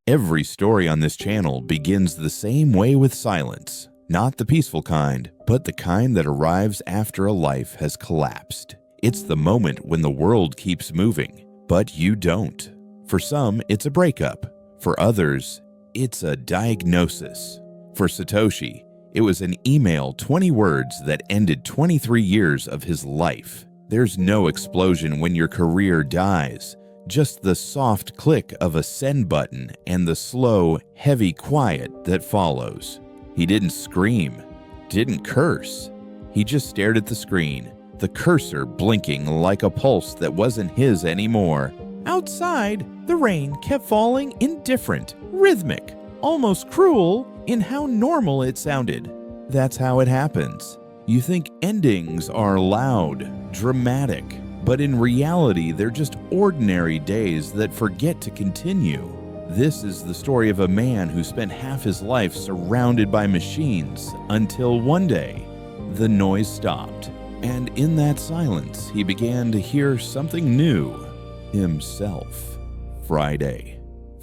Every story on this channel begins the same way with silence. Not the peaceful kind, but the kind that arrives after a life has collapsed. It's the moment when the world keeps moving, but you don't. For some, it's a breakup. For others, it's a diagnosis. For Satoshi, it was an email 20 words that ended 23 years of his life. There's no explosion when your career dies. Just the soft click of a send button and the slow, heavy quiet that follows. He didn't scream, didn't curse. He just stared at the screen, the cursor blinking like a pulse that wasn't his anymore. Outside, the rain kept falling indifferent, rhythmic, almost cruel in how normal it sounded. That's how it happens. You think endings are loud, dramatic, but in reality, they're just ordinary days that forget to continue. This is the story of a man who spent half his life surrounded by machines until one day, the noise stopped. And in that silence, he began to hear something new. Himself. Friday,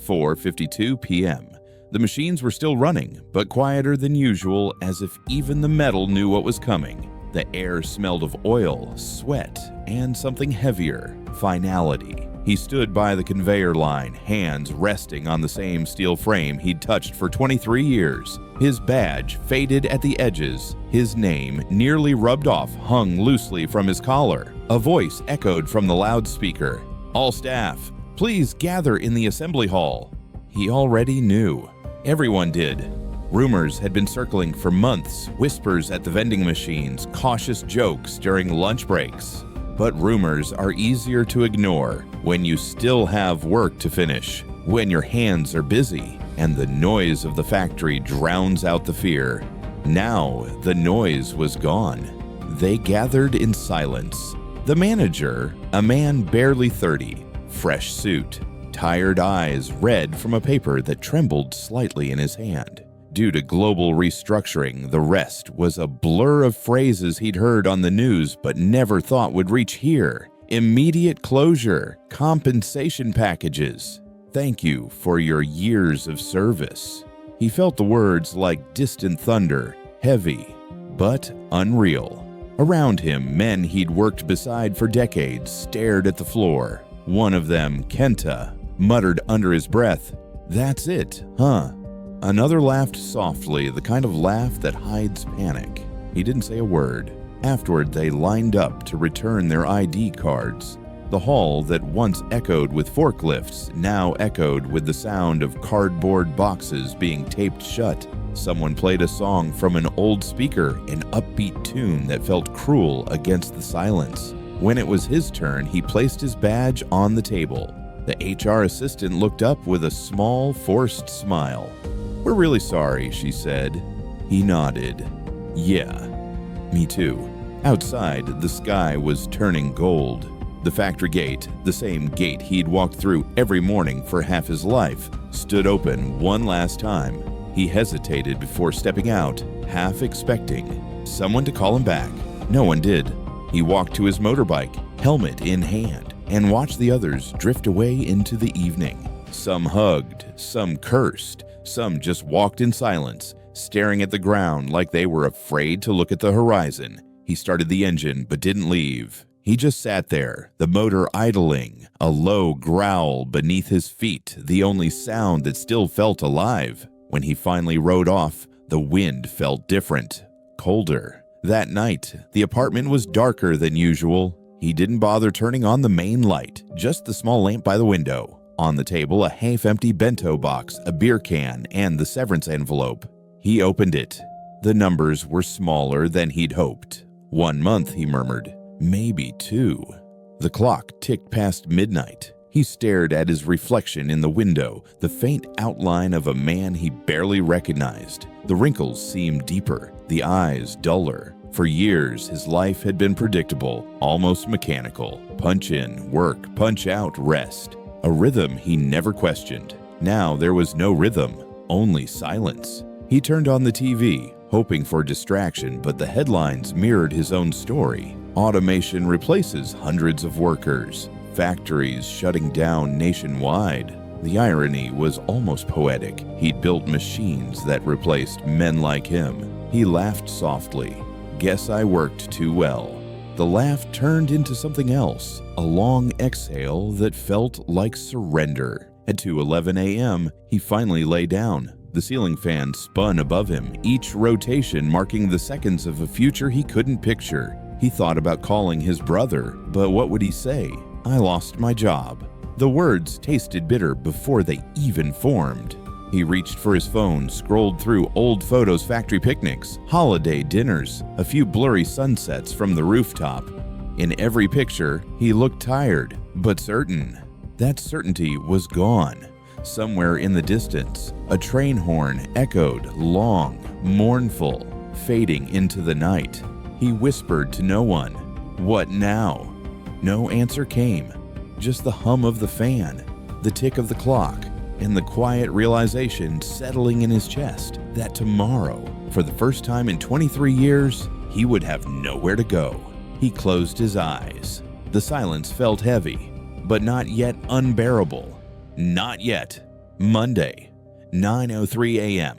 4:52 p.m. The machines were still running, but quieter than usual, as if even the metal knew what was coming. The air smelled of oil, sweat, and something heavier, finality. He stood by the conveyor line, hands resting on the same steel frame he'd touched for 23 years. His badge faded at the edges. His name, nearly rubbed off, hung loosely from his collar. A voice echoed from the loudspeaker. "All staff, please gather in the assembly hall." He already knew. Everyone did. Rumors had been circling for months, whispers at the vending machines, cautious jokes during lunch breaks. But rumors are easier to ignore when you still have work to finish, when your hands are busy, and the noise of the factory drowns out the fear. Now the noise was gone. They gathered in silence. The manager, a man barely 30, fresh suit, tired eyes red from a paper that trembled slightly in his hand. Due to global restructuring, the rest was a blur of phrases he'd heard on the news but never thought would reach here. Immediate closure, compensation packages. Thank you for your years of service. He felt the words like distant thunder, heavy, but unreal. Around him, men he'd worked beside for decades stared at the floor. One of them, Kenta, muttered under his breath, "That's it, huh?" Another laughed softly, the kind of laugh that hides panic. He didn't say a word. Afterward, they lined up to return their ID cards. The hall that once echoed with forklifts now echoed with the sound of cardboard boxes being taped shut. Someone played a song from an old speaker, an upbeat tune that felt cruel against the silence. When it was his turn, he placed his badge on the table. The HR assistant looked up with a small, forced smile. "We're really sorry," she said. He nodded. "Yeah, me too." Outside, the sky was turning gold. The factory gate, the same gate he'd walked through every morning for half his life, stood open one last time. He hesitated before stepping out, half expecting someone to call him back. No one did. He walked to his motorbike, helmet in hand, and watched the others drift away into the evening. Some hugged, some cursed, some just walked in silence, staring at the ground like they were afraid to look at the horizon. He started the engine but didn't leave. He just sat there, the motor idling, a low growl beneath his feet, the only sound that still felt alive. When he finally rode off, the wind felt different, colder. That night, the apartment was darker than usual. He didn't bother turning on the main light, just the small lamp by the window. On the table, a half-empty bento box, a beer can, and the severance envelope. He opened it. The numbers were smaller than he'd hoped. 1 month, he murmured. Maybe 2. The clock ticked past midnight. He stared at his reflection in the window, the faint outline of a man he barely recognized. The wrinkles seemed deeper, the eyes duller. For years, his life had been predictable, almost mechanical. Punch in, work, punch out, rest. A rhythm he never questioned. Now there was no rhythm, only silence. He turned on the TV, hoping for distraction, but the headlines mirrored his own story. Automation replaces hundreds of workers. Factories shutting down nationwide. The irony was almost poetic. He'd built machines that replaced men like him. He laughed softly. Guess I worked too well. The laugh turned into something else, a long exhale that felt like surrender. At 2:11 a.m., he finally lay down. The ceiling fan spun above him, each rotation marking the seconds of a future he couldn't picture. He thought about calling his brother, but what would he say? I lost my job. The words tasted bitter before they even formed. He reached for his phone, scrolled through old photos, factory picnics, holiday dinners, a few blurry sunsets from the rooftop. In every picture, he looked tired, but certain. That certainty was gone. Somewhere in the distance, a train horn echoed, long, mournful, fading into the night. He whispered to no one, "What now?" No answer came, just the hum of the fan, the tick of the clock, and the quiet realization settling in his chest that tomorrow, for the first time in 23 years, he would have nowhere to go. He closed his eyes. The silence felt heavy, but not yet unbearable. Not yet. Monday, 9:03 a.m.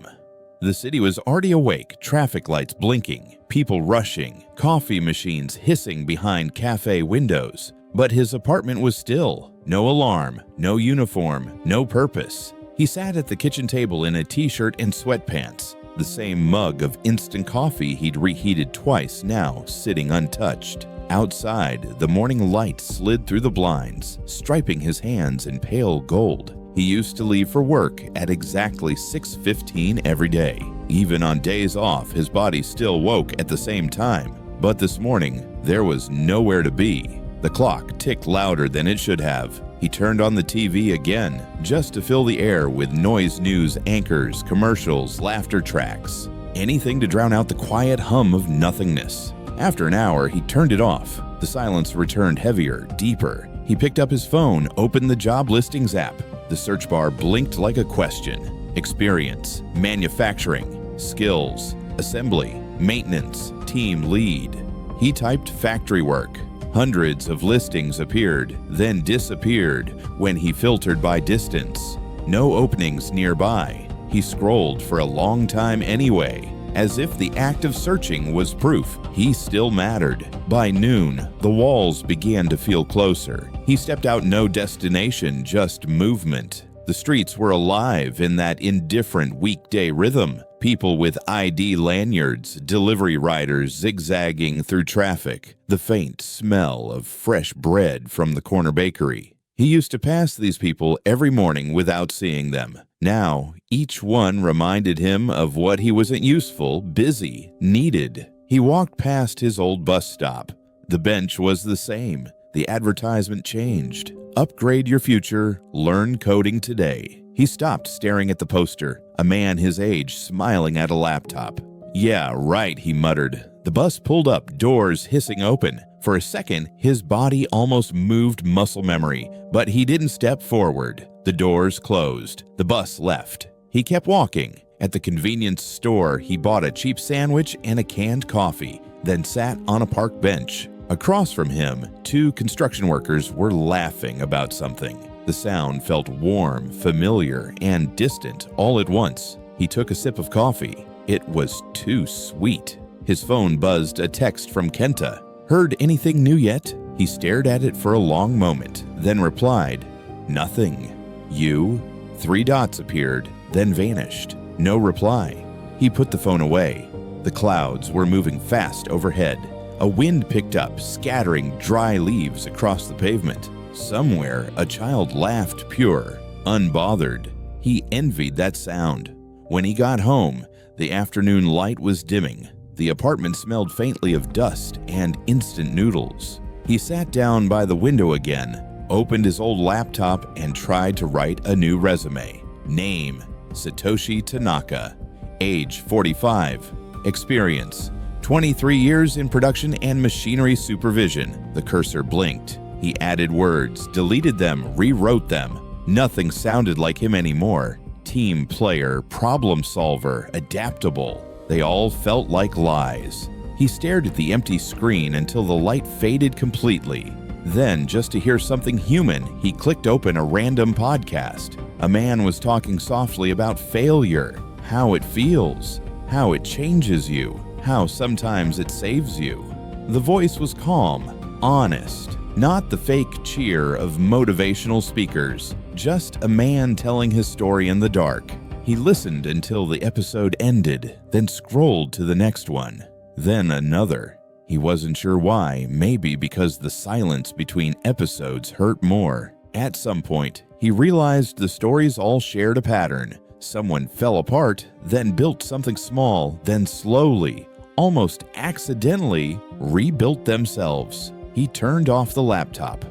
The city was already awake, traffic lights blinking, people rushing, coffee machines hissing behind cafe windows. But his apartment was still. No alarm, no uniform, no purpose. He sat at the kitchen table in a t-shirt and sweatpants, the same mug of instant coffee he'd reheated twice now sitting untouched. Outside, the morning light slid through the blinds, striping his hands in pale gold. He used to leave for work at exactly 6:15 every day. Even on days off, his body still woke at the same time. But this morning, there was nowhere to be. The clock ticked louder than it should have. He turned on the TV again, just to fill the air with noise news anchors, commercials, laughter tracks. Anything to drown out the quiet hum of nothingness. After an hour, he turned it off. The silence returned heavier, deeper. He picked up his phone, opened the job listings app. The search bar blinked like a question. Experience, manufacturing, skills, assembly, maintenance, team lead. He typed factory work. Hundreds of listings appeared, then disappeared when he filtered by distance. No openings nearby. He scrolled for a long time anyway, as if the act of searching was proof he still mattered. By noon, the walls began to feel closer. He stepped out, no destination, just movement. The streets were alive in that indifferent weekday rhythm. People with ID lanyards, delivery riders zigzagging through traffic, the faint smell of fresh bread from the corner bakery. He used to pass these people every morning without seeing them. Now, each one reminded him of what he wasn't useful, busy, needed. He walked past his old bus stop. The bench was the same. The advertisement changed. Upgrade your future, learn coding today. He stopped staring at the poster, a man his age smiling at a laptop. "Yeah, right," he muttered. The bus pulled up, doors hissing open. For a second, his body almost moved muscle memory, but he didn't step forward. The doors closed. The bus left. He kept walking. At the convenience store, he bought a cheap sandwich and a canned coffee, then sat on a park bench. Across from him, two construction workers were laughing about something. The sound felt warm, familiar, and distant all at once. He took a sip of coffee. It was too sweet. His phone buzzed a text from Kenta. "Heard anything new yet?" He stared at it for a long moment, then replied, "Nothing." "You?" 3 dots appeared, then vanished. No reply. He put the phone away. The clouds were moving fast overhead. A wind picked up, scattering dry leaves across the pavement. Somewhere, a child laughed pure, unbothered. He envied that sound. When he got home, the afternoon light was dimming. The apartment smelled faintly of dust and instant noodles. He sat down by the window again, opened his old laptop, and tried to write a new resume. Name: Satoshi Tanaka. Age: 45. Experience: 23 years in production and machinery supervision. The cursor blinked. He added words, deleted them, rewrote them. Nothing sounded like him anymore. Team player, problem solver, adaptable. They all felt like lies. He stared at the empty screen until the light faded completely. Then, just to hear something human, he clicked open a random podcast. A man was talking softly about failure, how it feels, how it changes you, how sometimes it saves you. The voice was calm, honest, not the fake cheer of motivational speakers, just a man telling his story in the dark. He listened until the episode ended, then scrolled to the next one, then another. He wasn't sure why, maybe because the silence between episodes hurt more. At some point, he realized the stories all shared a pattern. Someone fell apart, then built something small, then slowly, almost accidentally, rebuilt themselves. He turned off the laptop.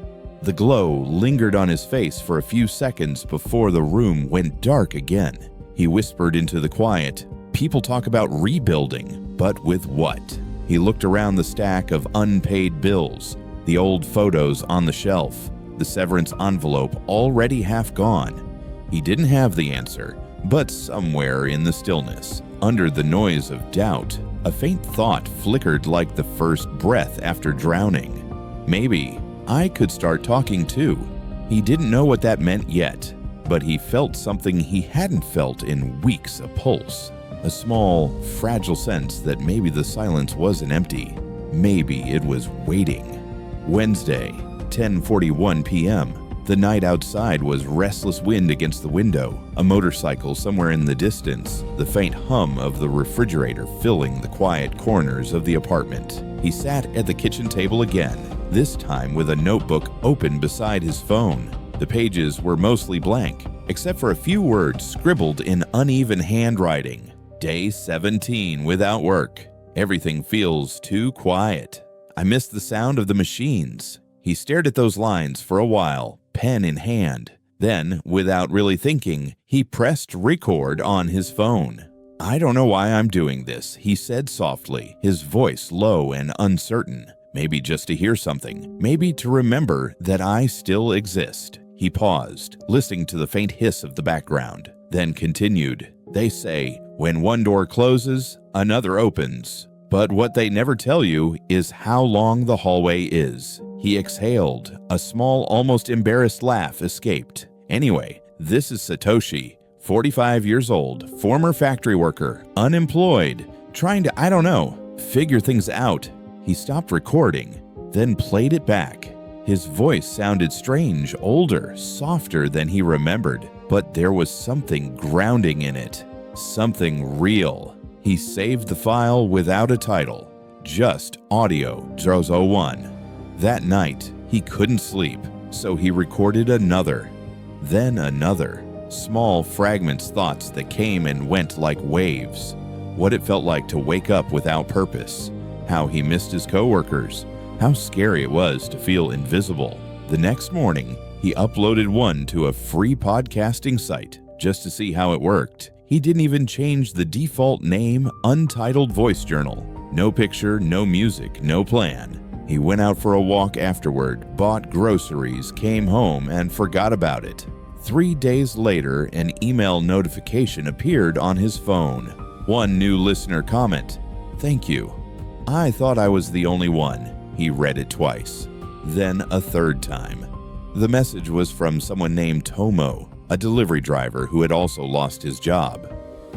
The glow lingered on his face for a few seconds before the room went dark again. He whispered into the quiet, "People talk about rebuilding, but with what?" He looked around the stack of unpaid bills, the old photos on the shelf, the severance envelope already half gone. He didn't have the answer, but somewhere in the stillness, under the noise of doubt, a faint thought flickered like the first breath after drowning. Maybe I could start talking too. He didn't know what that meant yet, but he felt something he hadn't felt in weeks, a pulse. A small, fragile sense that maybe the silence wasn't empty. Maybe it was waiting. Wednesday, 10:41 p.m. The night outside was restless wind against the window, a motorcycle somewhere in the distance, the faint hum of the refrigerator filling the quiet corners of the apartment. He sat at the kitchen table again, this time with a notebook open beside his phone. The pages were mostly blank, except for a few words scribbled in uneven handwriting. Day 17 without work. Everything feels too quiet. I miss the sound of the machines. He stared at those lines for a while, pen in hand. Then, without really thinking, he pressed record on his phone. "I don't know why I'm doing this," he said softly, his voice low and uncertain. Maybe just to hear something, maybe to remember that I still exist. He paused, listening to the faint hiss of the background, then continued. "They say, when one door closes, another opens. But what they never tell you is how long the hallway is." He exhaled. A small, almost embarrassed laugh escaped. "Anyway, this is Satoshi, 45 years old, former factory worker, unemployed, trying to, figure things out." He stopped recording, then played it back. His voice sounded strange, older, softer than he remembered, but there was something grounding in it, something real. He saved the file without a title, just audio 001. That night, he couldn't sleep, so he recorded another, then another. Small fragments, thoughts that came and went like waves. What it felt like to wake up without purpose. How he missed his coworkers. How scary it was to feel invisible. The next morning, he uploaded one to a free podcasting site just to see how it worked. He didn't even change the default name, Untitled Voice Journal. No picture, no music, no plan. He went out for a walk afterward, bought groceries, came home, and forgot about it. 3 days later, an email notification appeared on his phone. One new listener comment, "Thank you. I thought I was the only one." He read it twice, then a third time. The message was from someone named Tomo, a delivery driver who had also lost his job.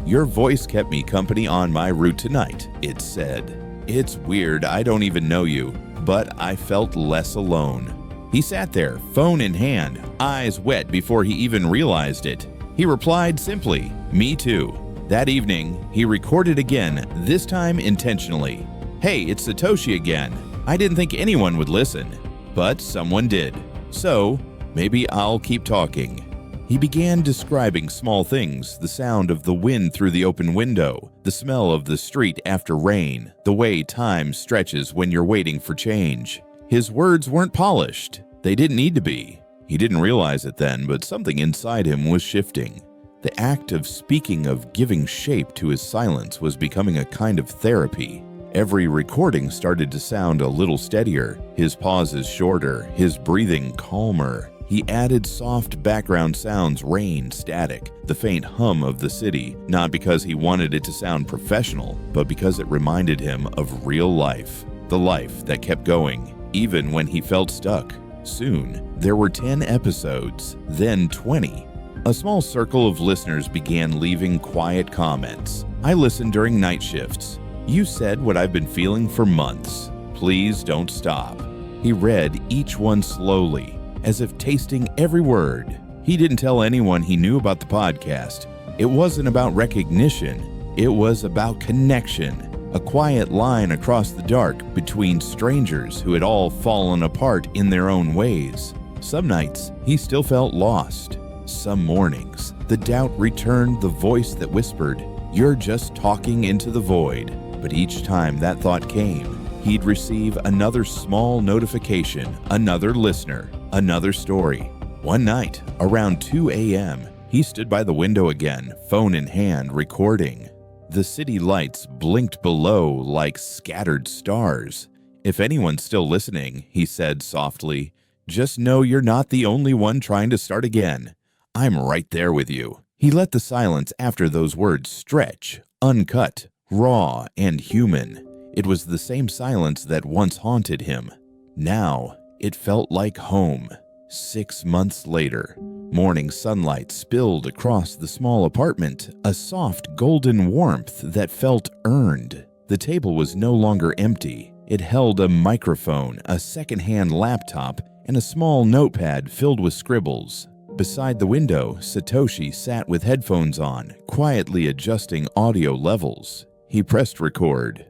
"Your voice kept me company on my route tonight," it said. "It's weird, I don't even know you, but I felt less alone." He sat there, phone in hand, eyes wet before he even realized it. He replied simply, "Me too." That evening, he recorded again, this time intentionally. "Hey, it's Satoshi again. I didn't think anyone would listen, but someone did. So, maybe I'll keep talking." He began describing small things, the sound of the wind through the open window, the smell of the street after rain, the way time stretches when you're waiting for change. His words weren't polished. They didn't need to be. He didn't realize it then, but something inside him was shifting. The act of speaking, of giving shape to his silence, was becoming a kind of therapy. Every recording started to sound a little steadier, his pauses shorter, his breathing calmer. He added soft background sounds, rain, static, the faint hum of the city, not because he wanted it to sound professional, but because it reminded him of real life, the life that kept going, even when he felt stuck. Soon, there were 10 episodes, then 20. A small circle of listeners began leaving quiet comments. I listened during night shifts. You said what I've been feeling for months. Please don't stop. He read each one slowly, as if tasting every word. He didn't tell anyone he knew about the podcast. It wasn't about recognition. It was about connection. A quiet line across the dark between strangers who had all fallen apart in their own ways. Some nights, he still felt lost. Some mornings, the doubt returned, the voice that whispered, "You're just talking into the void." But each time that thought came, he'd receive another small notification, another listener, another story. One night, around 2 a.m., he stood by the window again, phone in hand, recording. The city lights blinked below like scattered stars. "If anyone's still listening," he said softly, "just know you're not the only one trying to start again. I'm right there with you." He let the silence after those words stretch, uncut, raw, and human. It was the same silence that once haunted him. Now, it felt like home. 6 months later, morning sunlight spilled across the small apartment, a soft golden warmth that felt earned. The table was no longer empty. It held a microphone, a second-hand laptop, and a small notepad filled with scribbles. Beside the window, Satoshi sat with headphones on, quietly adjusting audio levels. He pressed record.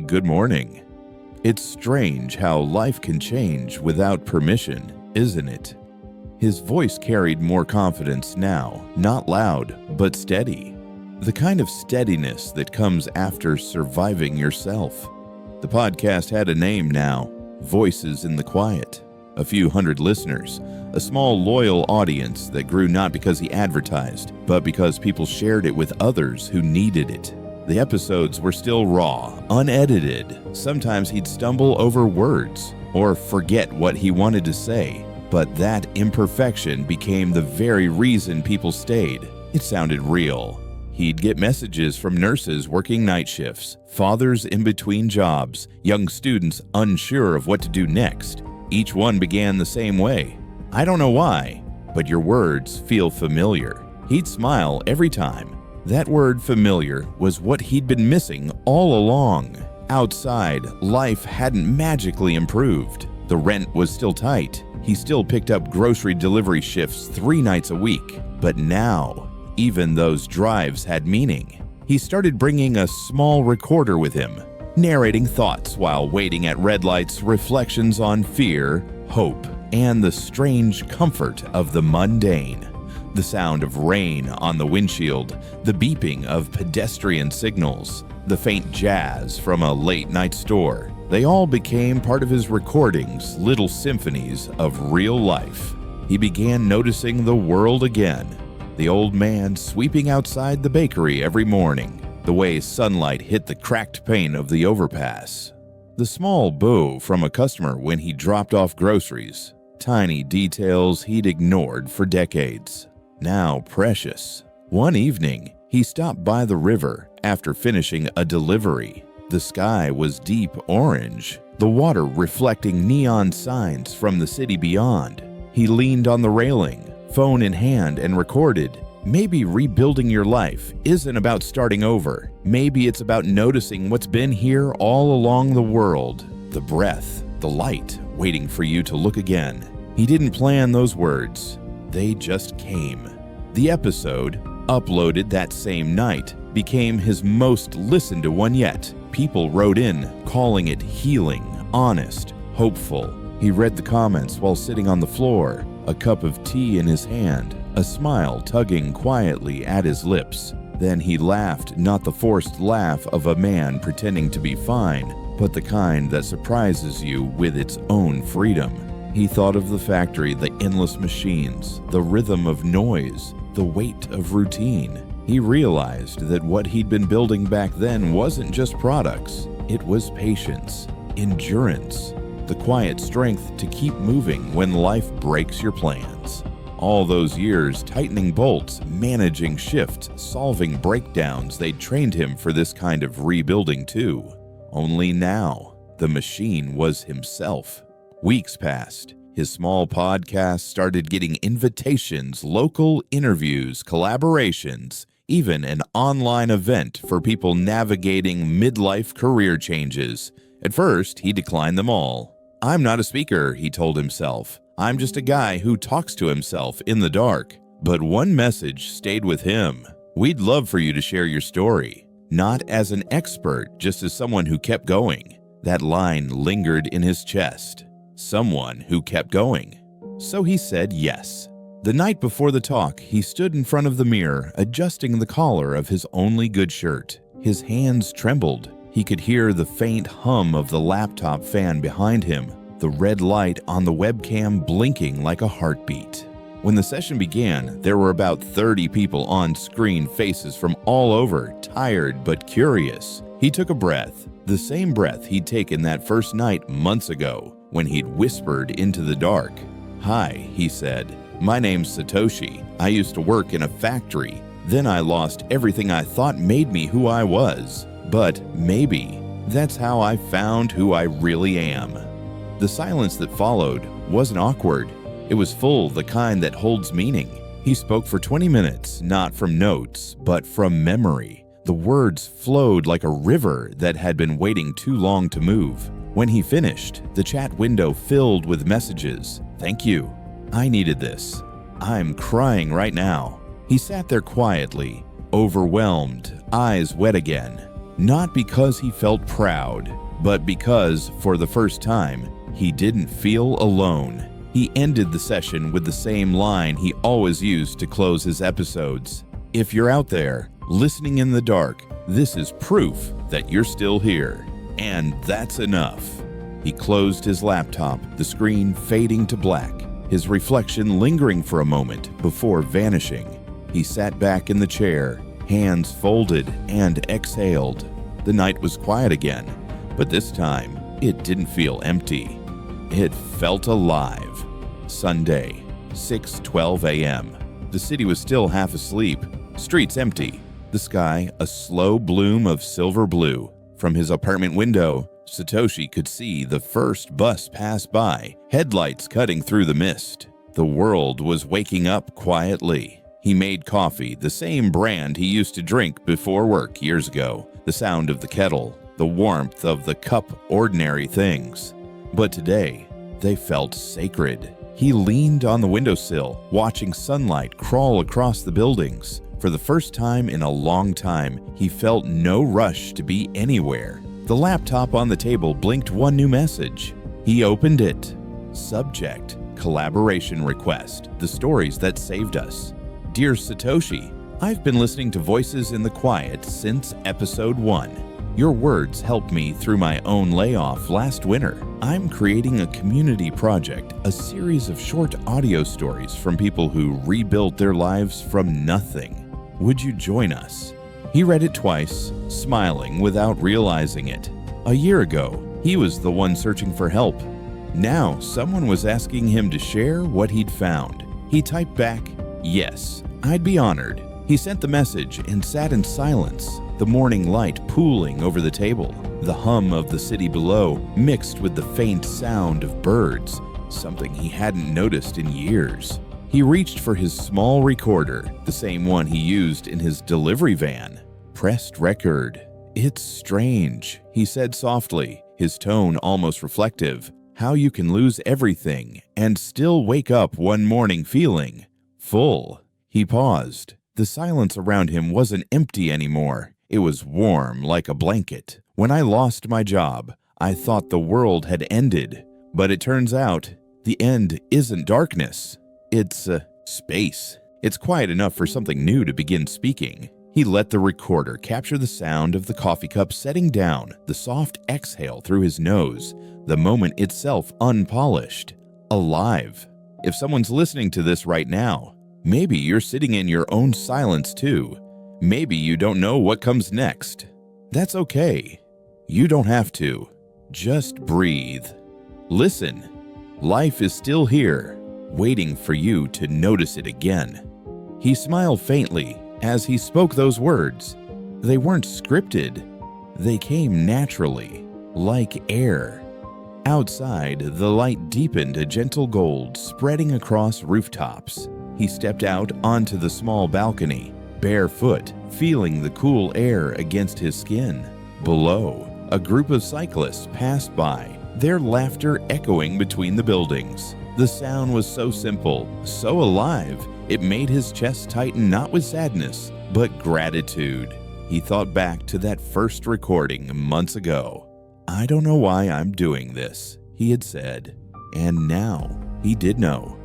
"Good morning. It's strange how life can change without permission, isn't it?" His voice carried more confidence now, not loud, but steady. The kind of steadiness that comes after surviving yourself. The podcast had a name now, Voices in the Quiet. A few hundred listeners, a small loyal audience that grew not because he advertised, but because people shared it with others who needed it. The episodes were still raw, unedited. Sometimes he'd stumble over words or forget what he wanted to say, but that imperfection became the very reason people stayed. It sounded real. He'd get messages from nurses working night shifts, fathers in between jobs, young students unsure of what to do next. Each one began the same way. "I don't know why, but your words feel familiar." He'd smile every time. That word familiar was what he'd been missing all along. Outside, life hadn't magically improved. The rent was still tight. He still picked up grocery delivery shifts 3 nights a week. But now, even those drives had meaning. He started bringing a small recorder with him, narrating thoughts while waiting at red lights, reflections on fear, hope, and the strange comfort of the mundane. The sound of rain on the windshield, the beeping of pedestrian signals, the faint jazz from a late-night store. They all became part of his recordings, little symphonies of real life. He began noticing the world again. The old man sweeping outside the bakery every morning, the way sunlight hit the cracked pane of the overpass. The small boo from a customer when he dropped off groceries. Tiny details he'd ignored for decades. Now precious. One evening, he stopped by the river after finishing a delivery. The sky was deep orange, the water reflecting neon signs from the city beyond. He leaned on the railing, phone in hand, and recorded. Maybe rebuilding your life isn't about starting over. Maybe it's about noticing what's been here all along the world. The breath, the light, waiting for you to look again. He didn't plan those words. They just came. The episode, uploaded that same night, became his most listened to one yet. People wrote in, calling it healing, honest, hopeful. He read the comments while sitting on the floor, a cup of tea in his hand, a smile tugging quietly at his lips. Then he laughed, not the forced laugh of a man pretending to be fine, but the kind that surprises you with its own freedom. He thought of the factory, the endless machines, the rhythm of noise, the weight of routine. He realized that what he'd been building back then wasn't just products. It was patience, endurance, the quiet strength to keep moving when life breaks your plans. All those years tightening bolts, managing shifts, solving breakdowns, they'd trained him for this kind of rebuilding too. Only now, the machine was himself. Weeks passed. His small podcast started getting invitations, local interviews, collaborations, even an online event for people navigating midlife career changes. At first, he declined them all. "I'm not a speaker," he told himself. "I'm just a guy who talks to himself in the dark." But one message stayed with him. "We'd love for you to share your story. Not as an expert, just as someone who kept going." That line lingered in his chest. Someone who kept going. So he said yes. The night before the talk, he stood in front of the mirror, adjusting the collar of his only good shirt. His hands trembled. He could hear the faint hum of the laptop fan behind him, the red light on the webcam blinking like a heartbeat. When the session began, there were about 30 people on screen, faces from all over, tired but curious. He took a breath, the same breath he'd taken that first night months ago, when he'd whispered into the dark. "Hi," he said. "My name's Satoshi. I used to work in a factory. Then I lost everything I thought made me who I was. But maybe that's how I found who I really am." The silence that followed wasn't awkward. It was full, the kind that holds meaning. He spoke for 20 minutes, not from notes, but from memory. The words flowed like a river that had been waiting too long to move. When he finished, the chat window filled with messages. "Thank you. I needed this. I'm crying right now." He sat there quietly, overwhelmed, eyes wet again. Not because he felt proud, but because, for the first time, he didn't feel alone. He ended the session with the same line he always used to close his episodes. "If you're out there, listening in the dark, this is proof that you're still here. And that's enough." He closed his laptop, the screen fading to black, his reflection lingering for a moment before vanishing. He sat back in the chair, hands folded, and exhaled. The night was quiet again, but this time, it didn't feel empty. It felt alive. Sunday, 6:12 a.m. The city was still half asleep, streets empty, the sky a slow bloom of silver blue. From his apartment window, Satoshi could see the first bus pass by, headlights cutting through the mist. The world was waking up quietly. He made coffee, the same brand he used to drink before work years ago. The sound of the kettle, the warmth of the cup, ordinary things. But today, they felt sacred. He leaned on the windowsill, watching sunlight crawl across the buildings. For the first time in a long time, he felt no rush to be anywhere. The laptop on the table blinked one new message. He opened it. Subject, collaboration request, the stories that saved us. "Dear Satoshi, I've been listening to Voices in the Quiet since episode 1. Your words helped me through my own layoff last winter. I'm creating a community project, a series of short audio stories from people who rebuilt their lives from nothing. Would you join us?" He read it twice, smiling without realizing it. A year ago, he was the one searching for help. Now, someone was asking him to share what he'd found. He typed back, "Yes, I'd be honored." He sent the message and sat in silence, the morning light pooling over the table, the hum of the city below mixed with the faint sound of birds, something he hadn't noticed in years. He reached for his small recorder, the same one he used in his delivery van. Pressed record. "It's strange," he said softly, his tone almost reflective, "how you can lose everything and still wake up one morning feeling full." He paused. The silence around him wasn't empty anymore. It was warm like a blanket. "When I lost my job, I thought the world had ended. But it turns out, the end isn't darkness. It's space. It's quiet enough for something new to begin speaking." He let the recorder capture the sound of the coffee cup setting down, the soft exhale through his nose, the moment itself unpolished. Alive. If someone's listening to this right now, maybe you're sitting in your own silence too. Maybe you don't know what comes next. That's okay. You don't have to. Just breathe. Listen. Life is still here, waiting for you to notice it again. He smiled faintly as he spoke those words. They weren't scripted. They came naturally, like air. Outside, the light deepened a gentle gold, spreading across rooftops. He stepped out onto the small balcony, barefoot, feeling the cool air against his skin. Below, a group of cyclists passed by, their laughter echoing between the buildings. The sound was so simple, so alive, it made his chest tighten not with sadness, but gratitude. He thought back to that first recording months ago. "I don't know why I'm doing this," he had said. And now he did know.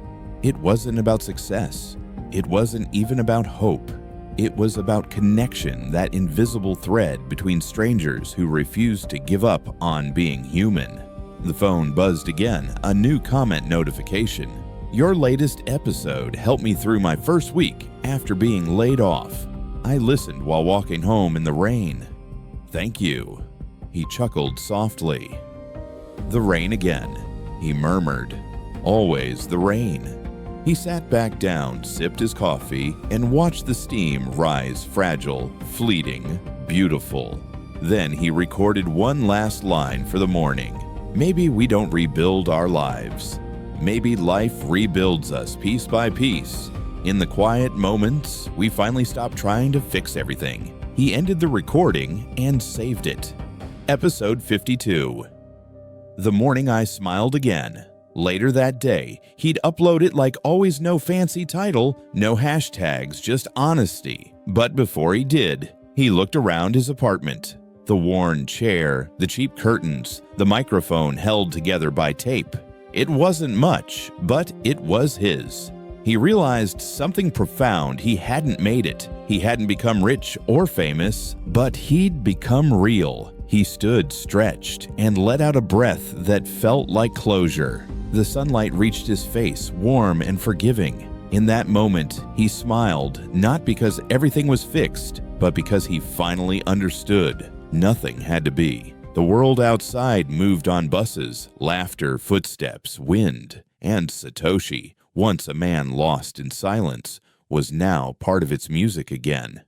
It wasn't about success. It wasn't even about hope. It was about connection, that invisible thread between strangers who refused to give up on being human. The phone buzzed again, a new comment notification. "Your latest episode helped me through my first week after being laid off. I listened while walking home in the rain." "Thank you." He chuckled softly. "The rain again," he murmured. "Always the rain." He sat back down, sipped his coffee, and watched the steam rise, fragile, fleeting, beautiful. Then he recorded one last line for the morning. Maybe we don't rebuild our lives. Maybe life rebuilds us piece by piece. In the quiet moments, we finally stop trying to fix everything. He ended the recording and saved it. Episode 52. The morning I smiled again. Later that day, he'd upload it like always, no fancy title, no hashtags, just honesty. But before he did, he looked around his apartment. The worn chair, the cheap curtains, the microphone held together by tape. It wasn't much, but it was his. He realized something profound. He hadn't made it. He hadn't become rich or famous, but he'd become real. He stood stretched and let out a breath that felt like closure. The sunlight reached his face, warm and forgiving. In that moment, he smiled, not because everything was fixed, but because he finally understood. Nothing had to be. The world outside moved on buses, laughter, footsteps, wind, and Satoshi, once a man lost in silence, was now part of its music again.